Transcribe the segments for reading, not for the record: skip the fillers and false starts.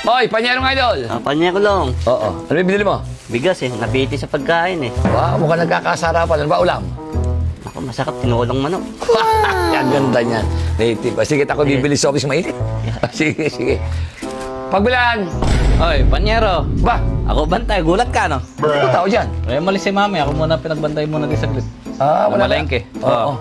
Oy, Panyerong Idol! Panya ko lang. Oo. Ano yung binili mo? Bigas napiti sa pagkain eh. Wow, mukhang nagkakasarapan. Ano ba ulam? Ako, masarap, tinulong manok. Ang ganda niyan. Native. Sige, ako bibili sa office mainit. Sige, sige. Pagbilan! Oy, Panyero. Ba? Ako bantay, gulat ka, no? Ano tao dyan? Eh, malis si mami. Ako muna pinagbantay muna din saglit. Wala na. Namalengke. Oo.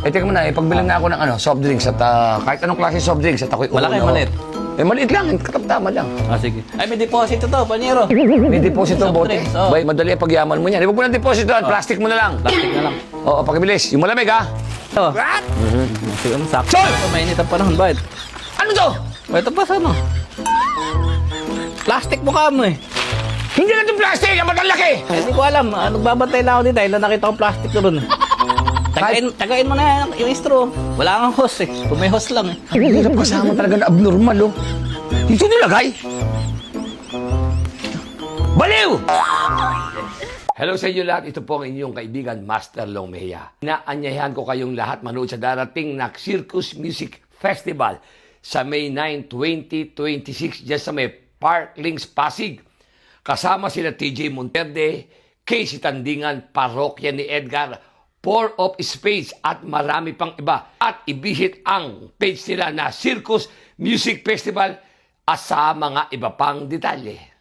Eh, teka muna, pagbilang na ako ng soft drinks at kahit anong klase soft drinks at ako'y Malaki, uuna, maliit? Eh, maliit lang. Katama lang. Sige. Ay, may deposito to, Panyero. May deposito Soft bote. drinks, oo. Bay, madali ang pagyaman mo niyan. Di ba po ng deposito? Plastic mo na lang. Plastic na lang. Oo, pakibilis. Yung malamig, ha? Ito. Sige, sakto. Sol! Ito, mainit ang panahon, bakit? Ano to? O, ito pa sa ano? Plastic mukha mo eh. Hindi na itong plastic. Ang matalaki. Eh, hindi ko alam. Nagbabantay lang ako dito dahil nakita ko plastic ko ron. Tagain mo na yung straw. Wala kang hose eh. Kung may hose lang eh. Ang hirap kasama talaga na abnormal, oh. Dito nilagay. Baliw! Hello sa inyo lahat. Ito po ang inyong kaibigan, Master Long Mejia. Inaanyayahan ko kayong lahat manood sa darating na Circus Music Festival sa May 9, 2026 dyan sa may Parklinks, Pasig. Kasama sila TJ Monterde, Casey Tandingan, Parokya ni Edgar, Pour of Space at marami pang iba. At i-visit ang page nila na Circus Music Festival at sa mga iba pang detalye.